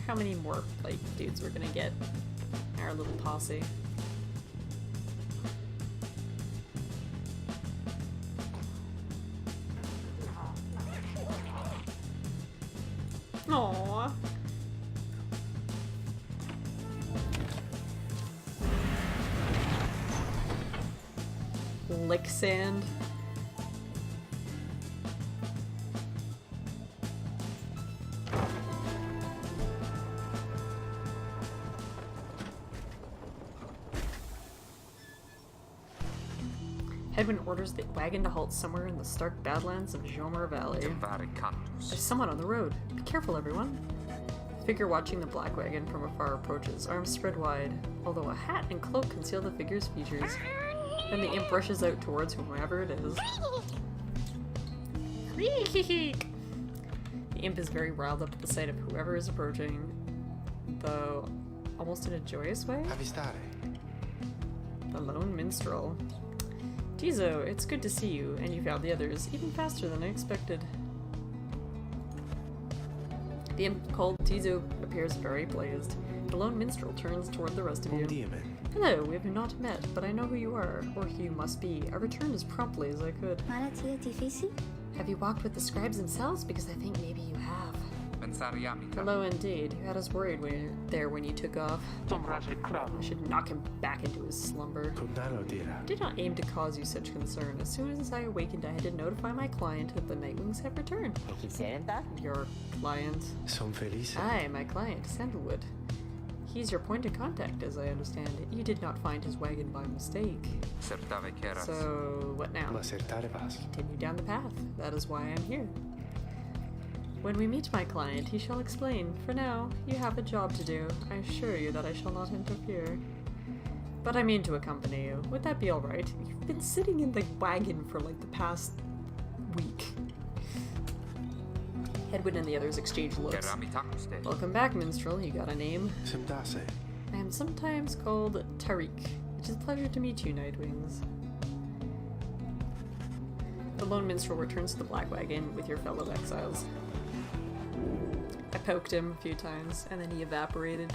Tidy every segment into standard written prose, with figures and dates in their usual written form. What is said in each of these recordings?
how many more, like, dudes we're gonna get in our little posse. Aww. Licksand. Hedwin orders the wagon to halt somewhere in the stark badlands of Jomar Valley. There's someone on the road. Be careful, everyone. The figure watching the black wagon from afar approaches, arms spread wide, although a hat and cloak conceal the figure's features. Then the imp rushes out towards whomever it is. The imp is very riled up at the sight of whoever is approaching, though almost in a joyous way. The lone minstrel. Tizo, it's good to see you, and you found the others, even faster than I expected. The imp called Tizo appears very pleased. The lone minstrel turns toward the rest of you. Hello, we have not met, but I know who you are, or who you must be. I returned as promptly as I could. Have you walked with the scribes themselves? Because I think maybe you have. Hello indeed. You had us worried when you took off. I should knock him back into his slumber. I did not aim to cause you such concern. As soon as I awakened, I had to notify my client that the Nightwings have returned. Your client? Aye, my client, Sandalwood. He's your point of contact, as I understand it. You did not find his wagon by mistake. So, what now? Continue down the path. That is why I am here. When we meet my client, he shall explain. For now, you have a job to do. I assure you that I shall not interfere. But I mean to accompany you. Would that be alright? You've been sitting in the wagon for like the past week. Hedwin and the others exchange looks. Welcome back, minstrel. You got a name? I am sometimes called Tariq. It is a pleasure to meet you, Nightwings. The lone minstrel returns to the black wagon with your fellow exiles. I poked him a few times, and then he evaporated.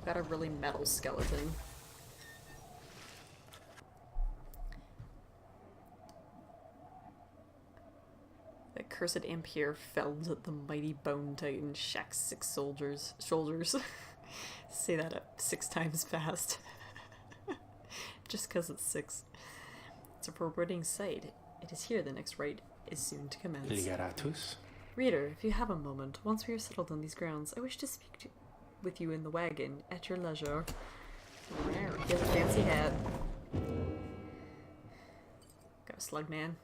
Got a really metal skeleton. That cursed imp here felled the mighty bone titan Shaq's 6 shoulders. Say that up 6 times fast. Just because it's 6. It's a foreboding sight. It is here the next rite is soon to commence. Reader, if you have a moment, once we are settled on these grounds, I wish to speak with you in the wagon, at your leisure. He has a fancy hat. Got a slug man.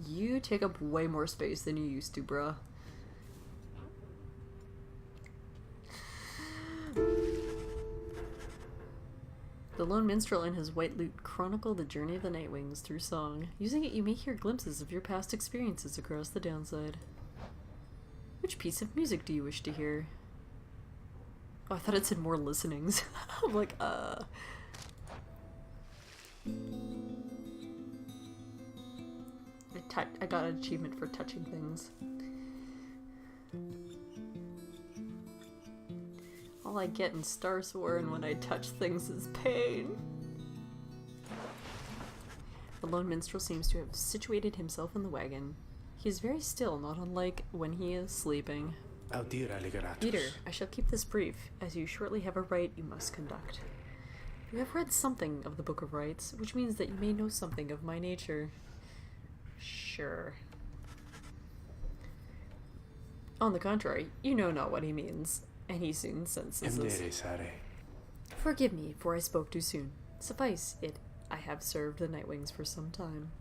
You take up way more space than you used to, bruh. The lone minstrel and his white lute chronicle the journey of the Nightwings through song. Using it, you may hear glimpses of your past experiences across the downside. Which piece of music do you wish to hear? Oh, I thought it said more listenings. I'm like, I got an achievement for touching things. All I get in Starsworn when I touch things is pain. The lone minstrel seems to have situated himself in the wagon. He is very still, not unlike when he is sleeping. Reader, I shall keep this brief, as you shortly have a rite you must conduct. You have read something of the Book of Rites, which means that you may know something of my nature. Sure. On the contrary, you know not what he means. And he soon senses this. Forgive me, for I spoke too soon. Suffice it, I have served the Nightwings for some time.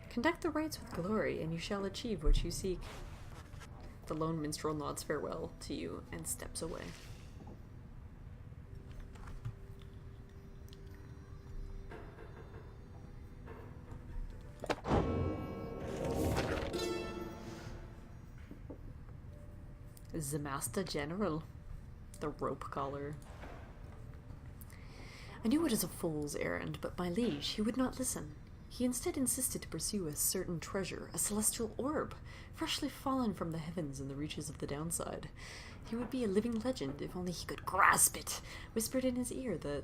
Conduct the rites with glory, and you shall achieve what you seek. The lone minstrel nods farewell to you and steps away. The Master General. The rope collar. I knew it was a fool's errand, but my liege, he would not listen. He instead insisted to pursue a certain treasure, a celestial orb, freshly fallen from the heavens in the reaches of the downside. He would be a living legend if only he could grasp it. Whispered in his ear that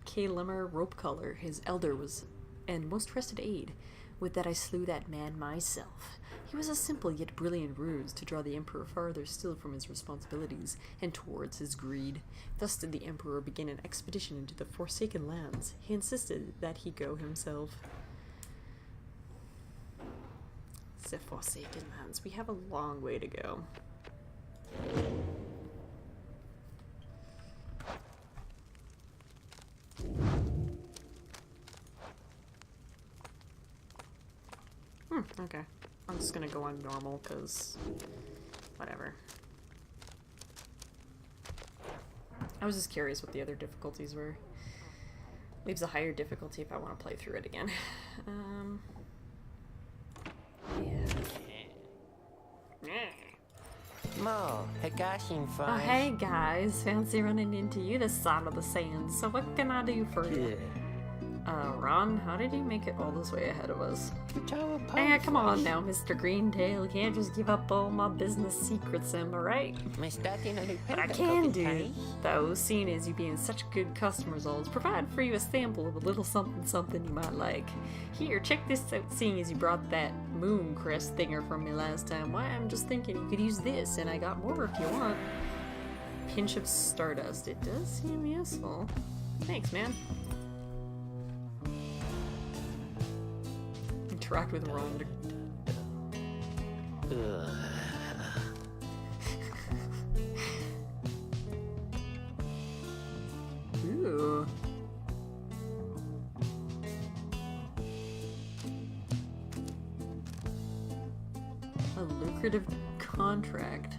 K-Lemmer rope collar, his elder was, and most trusted aide, would that I slew that man myself. He was a simple yet brilliant ruse to draw the Emperor farther still from his responsibilities and towards his greed. Thus did the Emperor begin an expedition into the Forsaken Lands. He insisted that he go himself. The Forsaken Lands. We have a long way to go. Okay. I'm just gonna go on normal, because whatever. I was just curious what the other difficulties were. Leaves a higher difficulty if I want to play through it again. Mo, oh, hey guys, fancy running into you this side of the sand. So what can I do for you? Ron, how did you make it all this way ahead of us? Hey, come on now, Mr. Greentail. You can't just give up all my business secrets, am I right? But I can do, though, seeing as you being such good customers, I'll provide for you a sample of a little something you might like. Here, check this out, seeing as you brought that moon crest thinger from me last time. Why, I'm just thinking you could use this, and I got more if you want. Pinch of stardust. It does seem useful. Thanks, man. Interact with Ron. Ooh. A lucrative contract.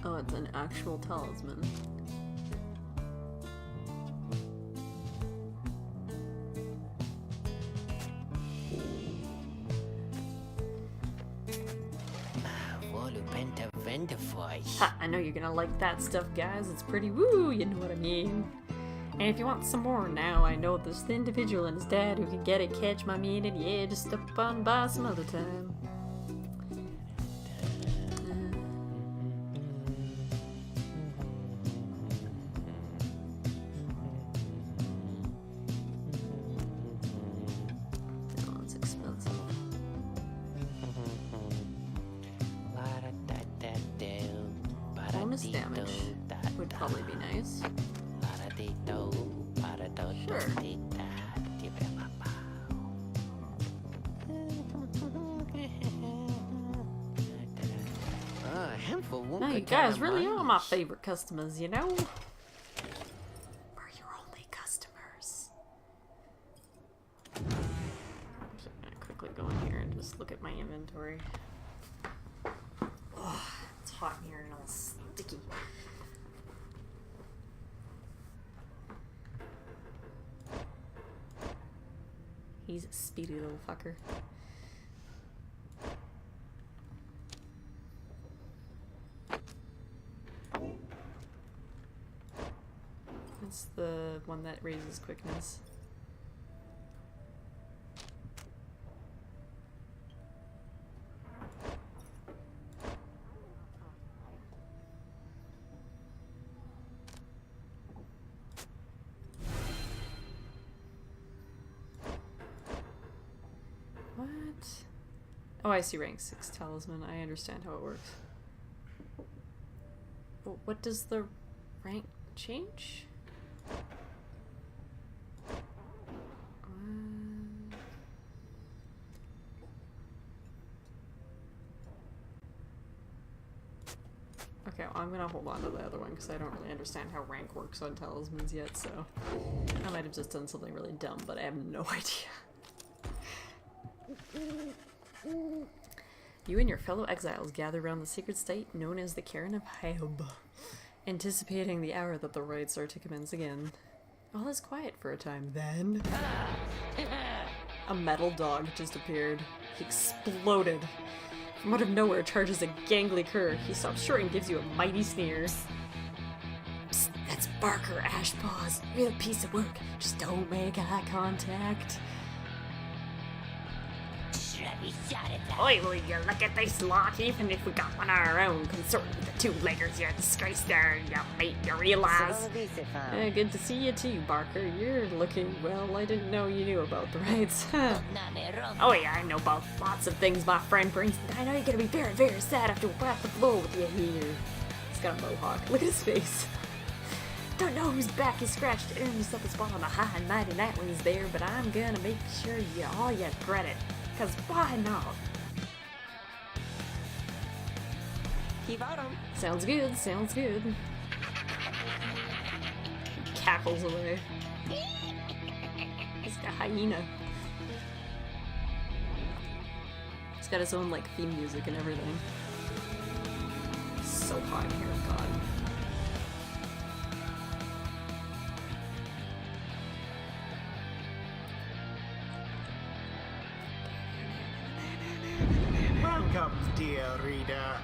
Oh, it's an actual talisman. Ha, I know you're gonna like that stuff, guys. It's pretty woo, you know what I mean. And if you want some more now, I know there's the individual and his dad who can get it, catch my meaning. Yeah, just stop on by some other time. Damage would probably be nice. Sure. No, you guys really are my favorite customers, you know? We're your only customers. So I'm gonna quickly go in here and just look at my inventory. Oh, it's hot in here and all sticky. He's a speedy little fucker. That's the one that raises quickness. What? Oh, I see rank 6 talisman. I understand how it works. But what does the rank change? Okay, well, I'm gonna hold on to the other one because I don't really understand how rank works on talismans yet, so I might have just done something really dumb, but I have no idea. You and your fellow exiles gather around the secret state known as the Cairn of Haib, anticipating the hour that the rites are to commence again. All is quiet for a time. Then a metal dog just appeared. He exploded. From out of nowhere charges a gangly cur. He stops short and gives you a mighty sneer. Psst, that's Barker, Ashpaws. Real piece of work. Just don't make eye contact. Oi, will you look at this lot? Even if we got one of our own, consorting with the two-leggers, you're a disgrace there, you mate, you realize? Good to see you too, Barker. You're looking, well, I didn't know you knew about the rights. Oh yeah, I know about lots of things, my friend. For instance, I know you're gonna be very, very sad after whack the floor with you here. He's got a mohawk. Look at his face. Don't know whose back is scratched to earn yourself a spot on the high and mighty Nightwings there, but I'm gonna make sure you all you credit. Cause why not? Keep on 'em. Sounds good, sounds good. He cackles away. He's got a hyena. He's got his own like theme music and everything. So hot in here, God. Welcome, dear reader,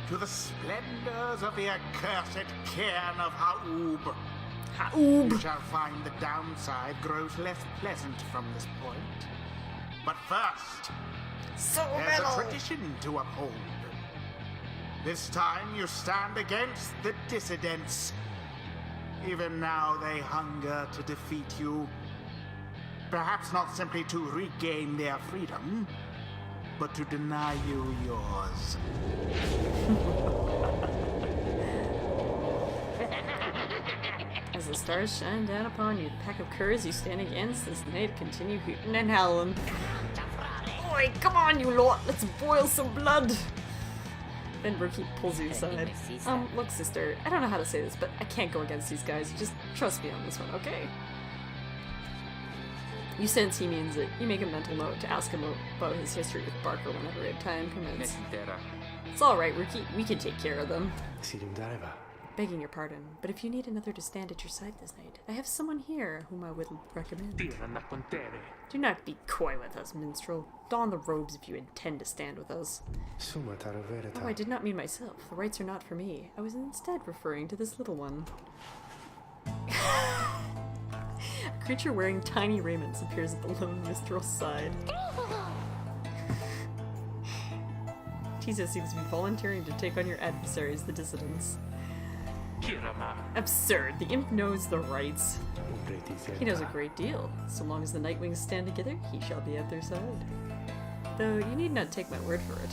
to the splendors of the accursed cairn of Ha'ub. Ha'ub! You shall find the downside grows less pleasant from this point. But first, there's a tradition to uphold. This time you stand against the dissidents. Even now they hunger to defeat you. Perhaps not simply to regain their freedom, but to deny you yours. As the stars shine down upon you, the pack of curs you stand against as the night continue hooting and howling. Oi, come on you lot, let's boil some blood! Then Rookie pulls you aside. Look sister, I don't know how to say this, but I can't go against these guys. Just trust me on this one, okay? You sense he means it. You make a mental note to ask him about his history with Barker whenever time permits. It's alright, Rookie. We can take care of them. Begging your pardon, but if you need another to stand at your side this night, I have someone here whom I would recommend. Do not be coy with us, minstrel. Don the robes if you intend to stand with us. Oh, I did not mean myself. The rights are not for me. I was instead referring to this little one. A creature wearing tiny raiments appears at the lone minstrel's side. Tizo seems to be volunteering to take on your adversaries, the dissidents. Absurd. The imp knows the rights. He knows a great deal. So long as the Nightwings stand together, he shall be at their side. Though you need not take my word for it.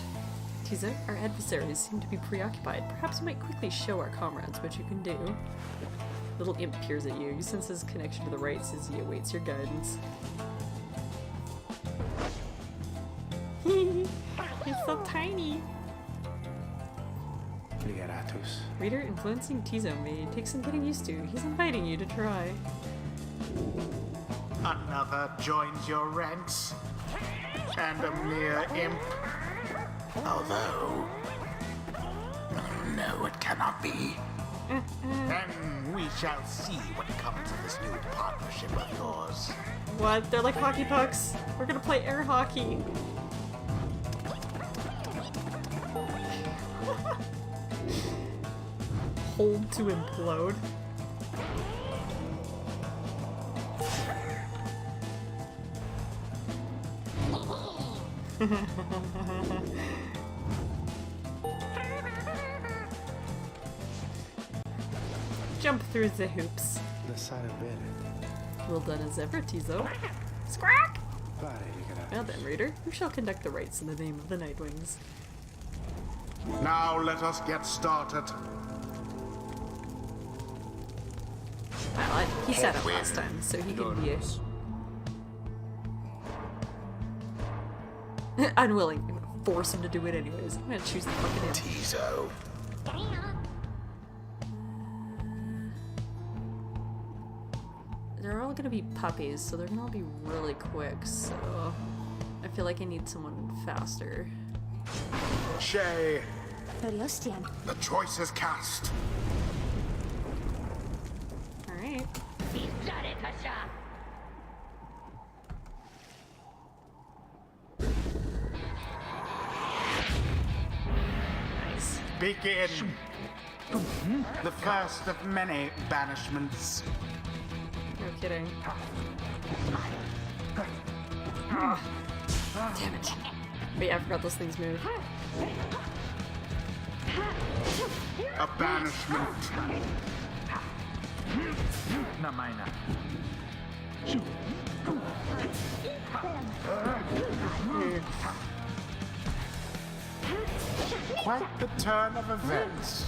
Tizo, our adversaries seem to be preoccupied. Perhaps you might quickly show our comrades what you can do. Little imp peers at you. You sense his connection to the rights as he awaits your guidance. He's so tiny. Reader, influencing Tizo may take some getting used to. He's inviting you to try. Another joins your ranks, and a mere imp. Although, no, it cannot be. Then we shall see what comes of this new partnership of yours. What? They're like hockey pucks. We're gonna play air hockey. Hold to implode. Jump through the hoops. Well done as ever, Tizo. Scrack! Now then, reader, who shall conduct the rites in the name of the Nightwings? Now let us get started. Well, he sat up last time, so he can be unwilling. I'm gonna force him to do it anyways. I'm gonna choose the fucking imp. Tizo. They're all gonna be puppies, so they're gonna all be really quick, so I feel like I need someone faster. Shay, the choice is cast. Alright. Nice. Begin. The first of many banishments. No kidding. Ah. Damn it. But yeah, I forgot those things move. A banishment. Quite the turn of events.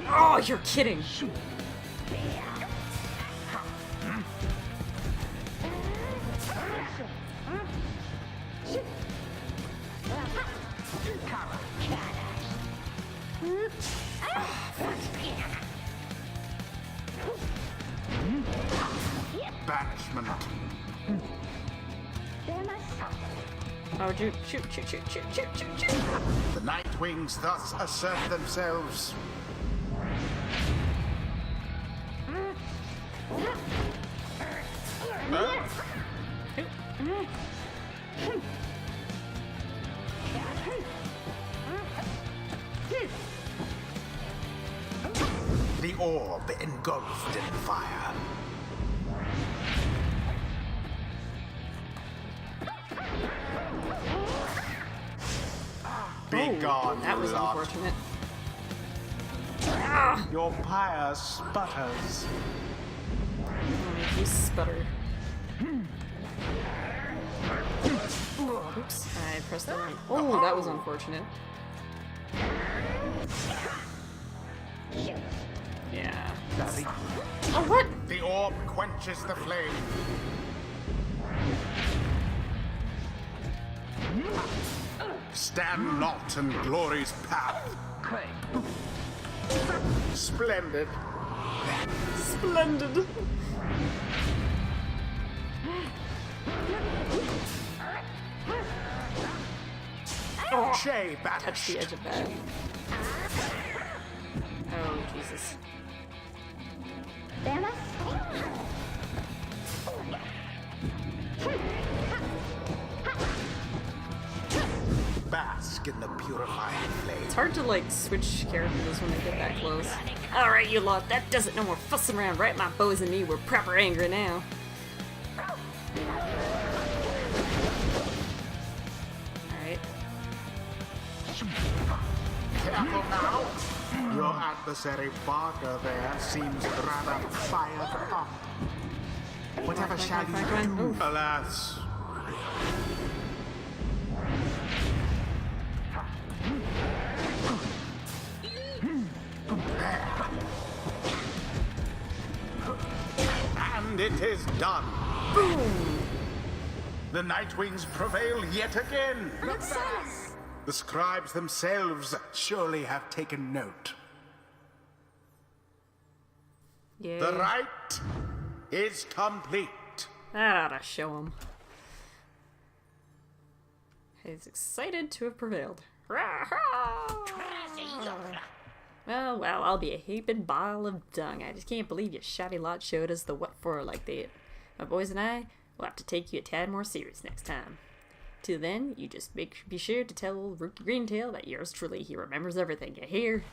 Oh, you're kidding. Banishment. Oh, shoot, shoot, shoot, shoot, shoot, shoot, shoot, shoot. The Nightwings thus assert themselves. The orb engulfed in fire. Be gone, That was lot. unfortunate. Ah! Your pyre sputters. You sputter. Oops, I pressed the wrong. Oh, that was unfortunate. Yeah. Oh, what? The orb quenches the flame. Stand not in glory's path. Splendid. Splendid. Oh, Shay touch banished. the edge of that. Oh, Jesus. Bask in the purifying flame. It's hard to, like, switch characters when they get that close. Alright, you lot, that does it. No more fussing around, right? My boys and me, we're proper angry now. Alright. Careful now. Your adversary Barker there seems rather fired up. Whatever shall you do? Oof. Alas. And it is done. Boom! The Nightwings prevail yet again. The scribes themselves surely have taken note. Yeah. The rite is complete. That ought to show him. He's excited to have prevailed. Well, I'll be a heaping pile of dung. I just can't believe you shoddy lot showed us the what for like that. My boys and I will have to take you a tad more serious next time. Till then, you just be sure to tell old Rookie Greentail that yours truly, he remembers everything, you hear?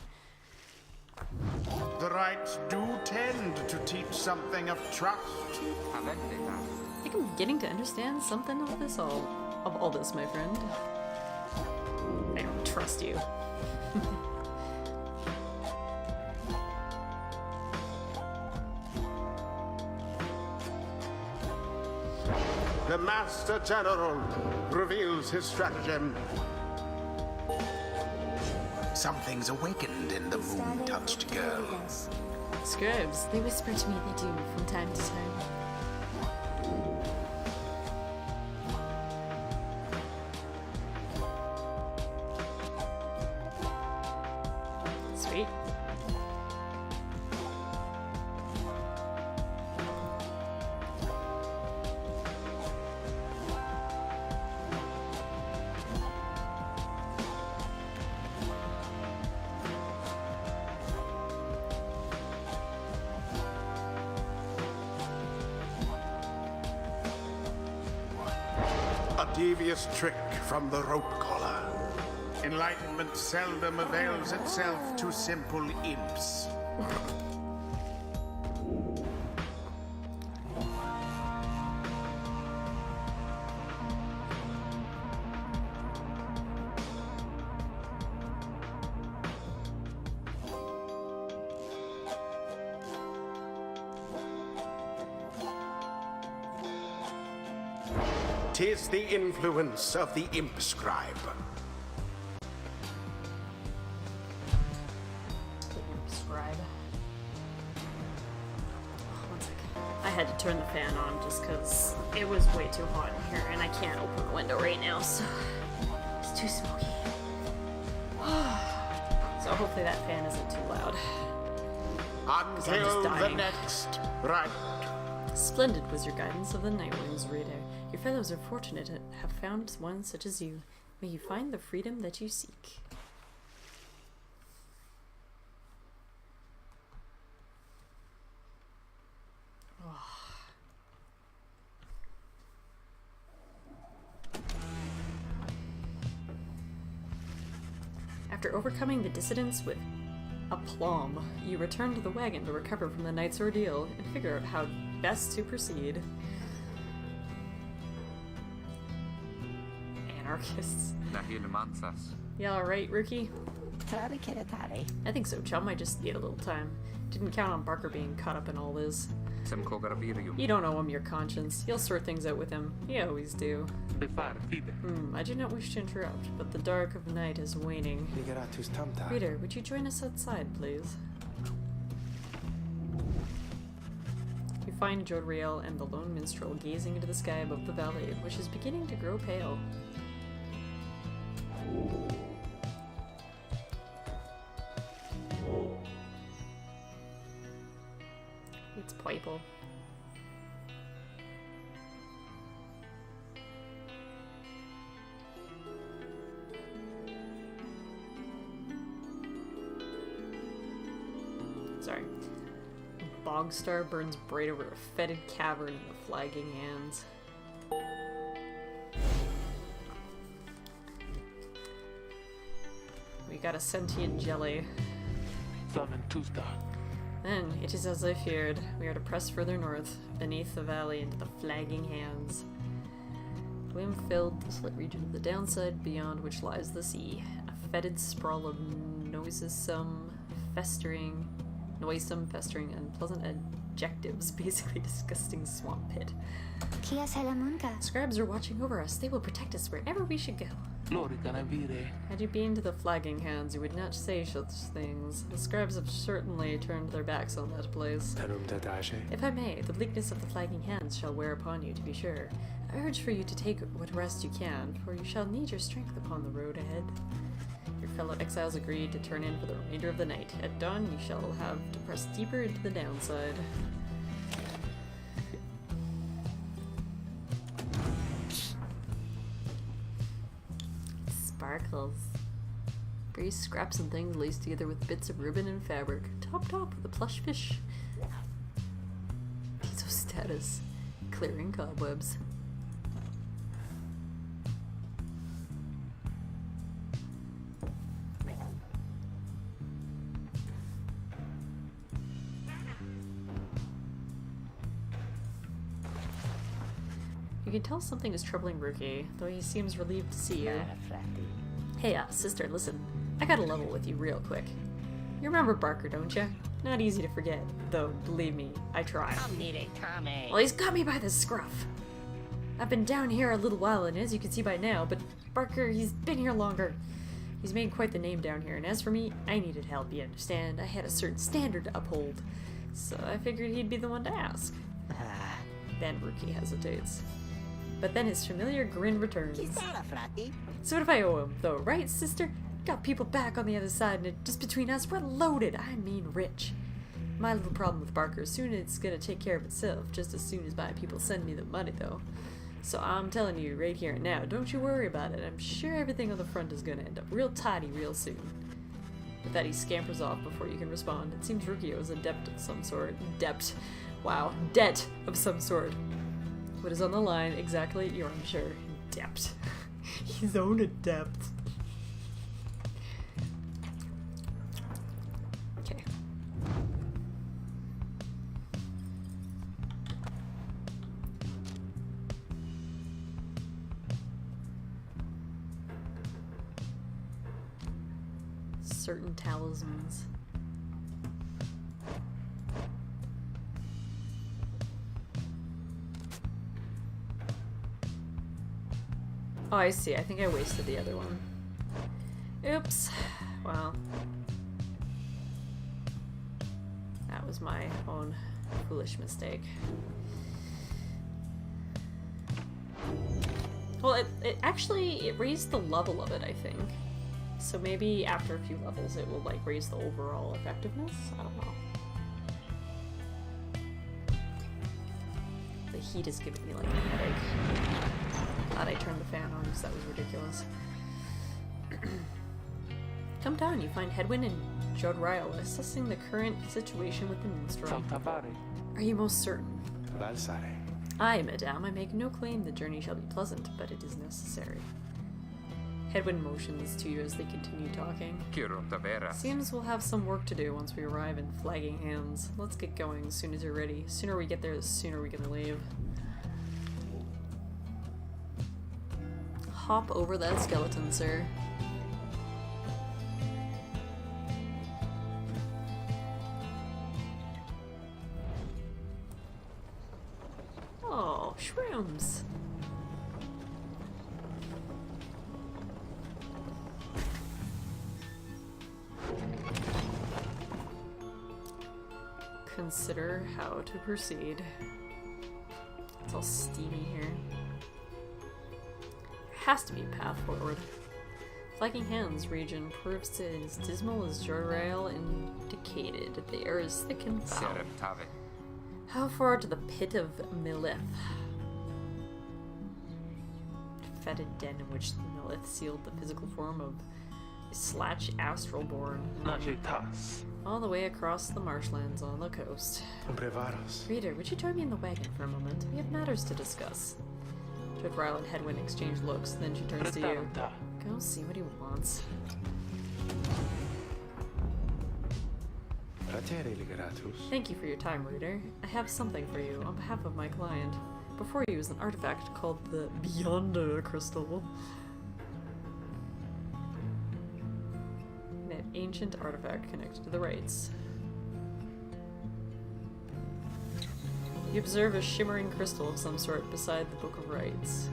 The rites do tend to teach something of trust. I think I'm beginning to understand something of all this, my friend. I don't trust you. The Master General reveals his stratagem. Something's awakened in the moon-touched girl. Scribes, they whisper to me they do from time to time. Sweet. devious trick from the rope collar. Enlightenment seldom avails itself to simple imps. 'Tis the influence of the imp scribe. The imp scribe. One second. I had to turn the fan on just because it was way too hot in here and I can't open the window right now, so it's too smoky. So hopefully that fan isn't too loud. Until the next right. Splendid was your guidance of the Nightwing's reader. Your fellows are fortunate to have found one such as you. May you find the freedom that you seek. After overcoming the dissidents with aplomb, you return to the wagon to recover from the night's ordeal and figure out how best to proceed. Anarchists. Yeah, alright, rookie? I think so, chum. I just need a little time. Didn't count on Barker being caught up in all this. You don't owe him your conscience. You'll sort things out with him. You always do. I do not wish to interrupt, but the dark of night is waning. Reader, would you join us outside, please? You find Jodriel and the lone minstrel gazing into the sky above the valley, which is beginning to grow pale. It's purple. Sorry. Bogstar burns bright over a fetid cavern in the flagging hands. We got a sentient jelly. Then, it is as I feared. We are to press further north, beneath the valley into the flagging hands. Gloom filled the slit region of the downside, beyond which lies the sea. A fetid sprawl of noisome, festering, unpleasant adjectives, basically disgusting swamp pit. Scribes are watching over us. They will protect us wherever we should go. Had you been to the flagging hands, you would not say such things. The scribes have certainly turned their backs on that place. If I may, the bleakness of the flagging hands shall wear upon you, to be sure. I urge for you to take what rest you can, for you shall need your strength upon the road ahead. Your fellow exiles agreed to turn in for the remainder of the night. At dawn, you shall have to press deeper into the downside. Sparkles. Braised scraps and things laced together with bits of ribbon and fabric, topped off with a plush fish. Piezo status. Clearing cobwebs. You can tell something is troubling Rookie, though he seems relieved to see you. Hey, sister, listen. I gotta level with you real quick. You remember Barker, don't you? Not easy to forget, though, believe me, I try. Well, he's got me by the scruff. I've been down here a little while, and as you can see by now, but Barker, he's been here longer. He's made quite the name down here, and as for me, I needed help, you understand. I had a certain standard to uphold, so I figured he'd be the one to ask. Then Rookie hesitates. But then his familiar grin returns. So what if I owe him, though, right, sister? Got people back on the other side, and just between us, we're loaded. I mean rich. My little problem with Barker, soon it's gonna take care of itself, just as soon as my people send me the money, though. So I'm telling you right here and now, don't you worry about it. I'm sure everything on the front is gonna end up real tidy real soon. With that, he scampers off before you can respond. It seems Rukio is a debt of some sort. Debt of some sort. What is on the line exactly, you're unsure. adept. His own adept. Okay. Certain talismans. Oh, I see. I think I wasted the other one. Oops. Well. That was my own foolish mistake. Well, it actually raised the level of it, I think. So maybe after a few levels it will like raise the overall effectiveness? I don't know. The heat is giving me like a headache. Glad I turned the fan on because that was ridiculous. Come down, you find Hedwyn and Jodryle assessing the current situation with the minstrel. Are you most certain? Aye, madame, I make no claim the journey shall be pleasant, but it is necessary. Hedwyn motions to you as they continue talking. Seems we'll have some work to do once we arrive in Flagging Hands. Let's get going as soon as you're ready. The sooner we get there, the sooner we can leave. Hop over that skeleton, sir. Oh, shrooms. Consider how to proceed. It's all steamy here. There has to be a path forward. Flagging Hands region proves it as dismal as Jodryle indicated. The air is thick and foul. How far to the pit of Milith? Fetid den in which the Milith sealed the physical form of a Slatch Astralborn. All the way across the marshlands on the coast. Reader, would you join me in the wagon for a moment? We have matters to discuss. Jodryle and Hedwyn exchange looks, then she turns to you. Go see what he wants. Thank you for your time, reader. I have something for you on behalf of my client. Before you is an artifact called the Beyonder Crystal. An ancient artifact connected to the rites. You observe a shimmering crystal of some sort beside the Book of Rites.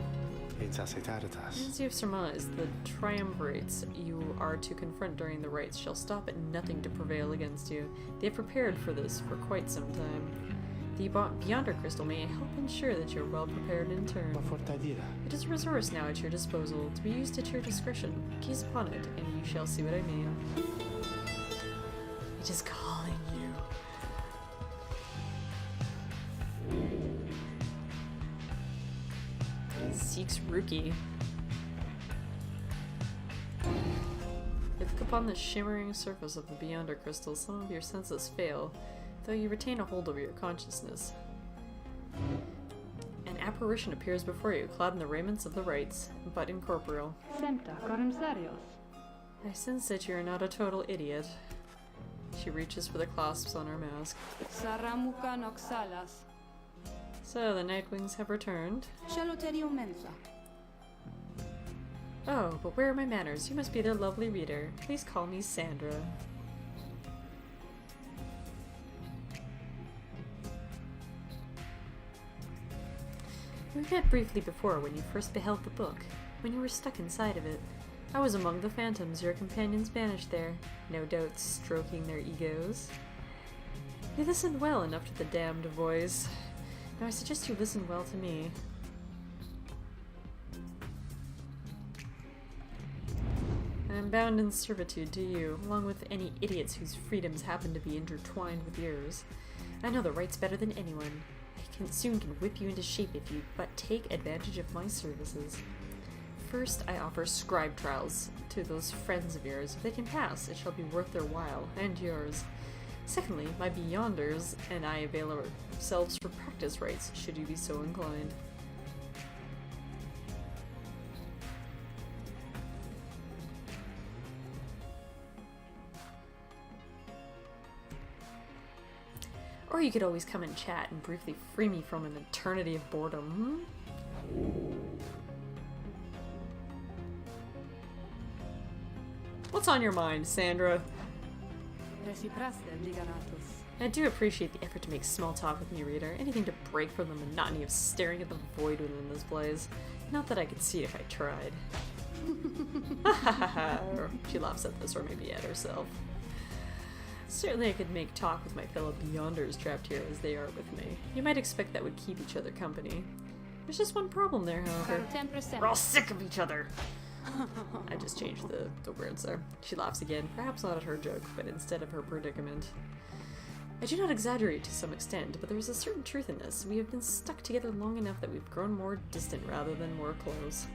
As you have surmised, the triumvirates you are to confront during the rites shall stop at nothing to prevail against you. They have prepared for this for quite some time. The Beyonder Crystal may help ensure that you are well prepared in turn. It is a resource now at your disposal, to be used at your discretion. Gaze upon it, and you shall see what I mean. It is calling you. Seeks Rookie. You look upon the shimmering surface of the Beyonder Crystal, some of your senses fail, though you retain a hold over your consciousness. An apparition appears before you, clad in the raiments of the rites, but incorporeal. I sense that you are not a total idiot. She reaches for the clasps on her mask. So, the Nightwings have returned. Oh, but where are my manners? You must be their lovely reader. Please call me Sandra. We met briefly before when you first beheld the book, when you were stuck inside of it. I was among the phantoms your companions banished there, no doubt stroking their egos. You listened well enough to the damned voice. Now I suggest you listen well to me. I am bound in servitude to you, along with any idiots whose freedoms happen to be intertwined with yours. I know the rights better than anyone. I soon can whip you into shape if you but take advantage of my services. First, I offer scribe trials to those friends of yours. If they can pass, it shall be worth their while, and yours. Secondly, my Beyonders and I avail ourselves for practice rites, should you be so inclined. Or you could always come and chat and briefly free me from an eternity of boredom. What's on your mind, Sandra? I do appreciate the effort to make small talk with me, reader. Anything to break from the monotony of staring at the void within this place. Not that I could see if I tried. She laughs at this, or maybe at herself. Certainly I could make talk with my fellow Beyonders trapped here as they are with me. You might expect that would keep each other company. There's just one problem there, however. We're all sick of each other! I just changed the words there. She laughs again, perhaps not at her joke, but instead of her predicament. I do not exaggerate to some extent, but there is a certain truth in this. We have been stuck together long enough that we've grown more distant rather than more close.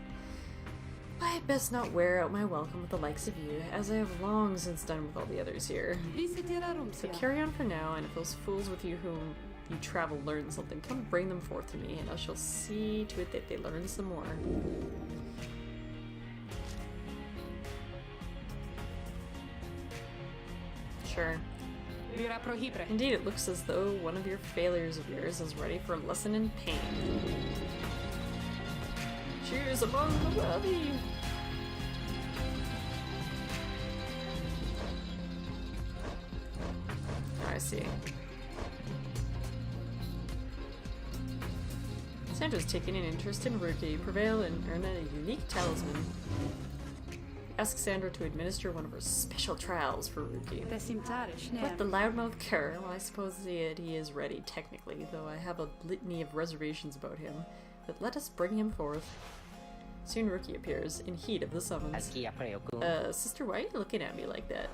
I best not wear out my welcome with the likes of you, as I have long since done with all the others here. So carry on for now, and if those fools with you whom you travel learn something, come bring them forth to me, and I shall see to it that they learn some more. Sure. Indeed, it looks as though one of your failures of yours is ready for a lesson in pain. Cheers among the wealthy! I see. Sandra's taking an interest in Ruki. Prevail and earn a unique talisman. Ask Sandra to administer one of her special trials for Ruki. What, the loudmouth cur? Well, I suppose he is ready, technically, though I have a litany of reservations about him. But let us bring him forth. Soon Ruki appears, in heat of the summons. Sister, why are you looking at me like that?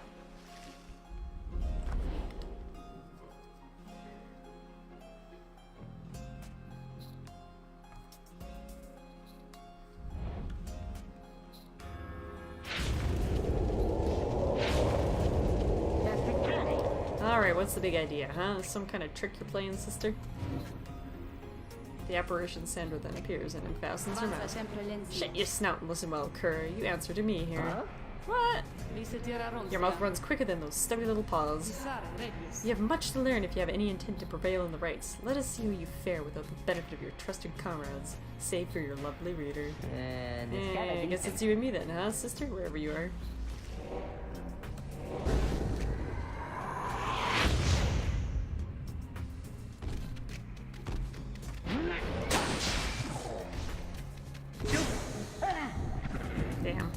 Alright, what's the big idea, huh? Some kind of trick you're playing, sister? The apparition Sandra then appears and unfastens her mask. Shut your snout and listen well, cur. You answer to me here. What? Your mouth runs quicker than those stubby little paws. You have much to learn if you have any intent to prevail in the rights. Let us see how you fare without the benefit of your trusted comrades, save for your lovely reader. I guess it's you and me then, huh, sister? Wherever you are. Damn.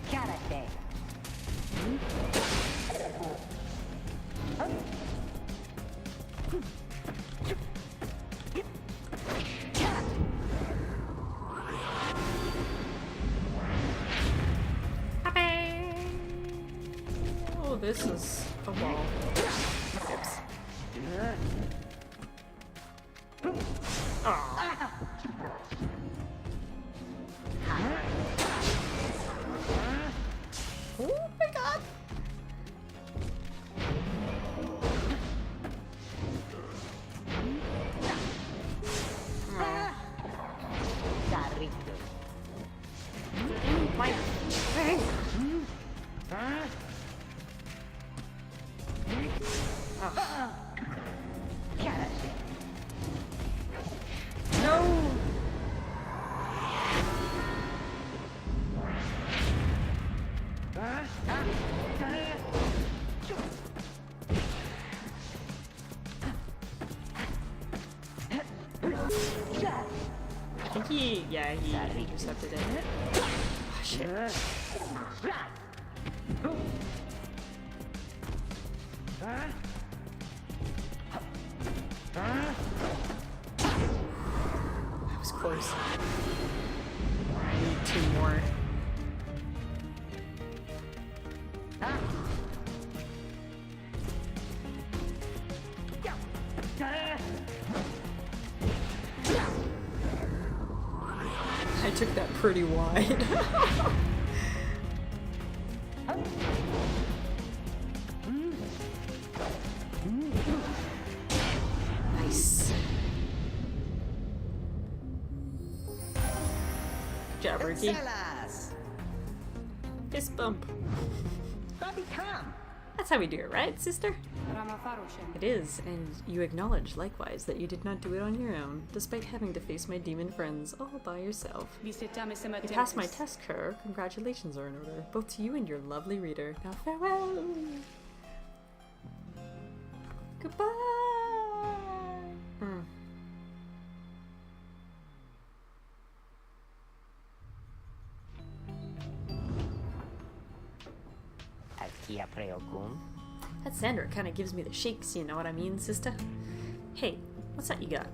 Oh, this is a wall. Oops. Oh. Oh my god! My thing! Oh. No! I think he intercepted it. Oh, shit. That was close. I need two more. I took that pretty wide. Nice. Good job, Ricky. Fist bump. Bobby, come. A That's how we do it, right, sister? It is, and you acknowledge, likewise, that you did not do it on your own, despite having to face my demon friends all by yourself. You passed my test, Kerr. Congratulations are in order, both to you and your lovely reader. Now farewell! Goodbye! That Sandra kind of gives me the shakes, you know what I mean, sister? Hey, what's that you got?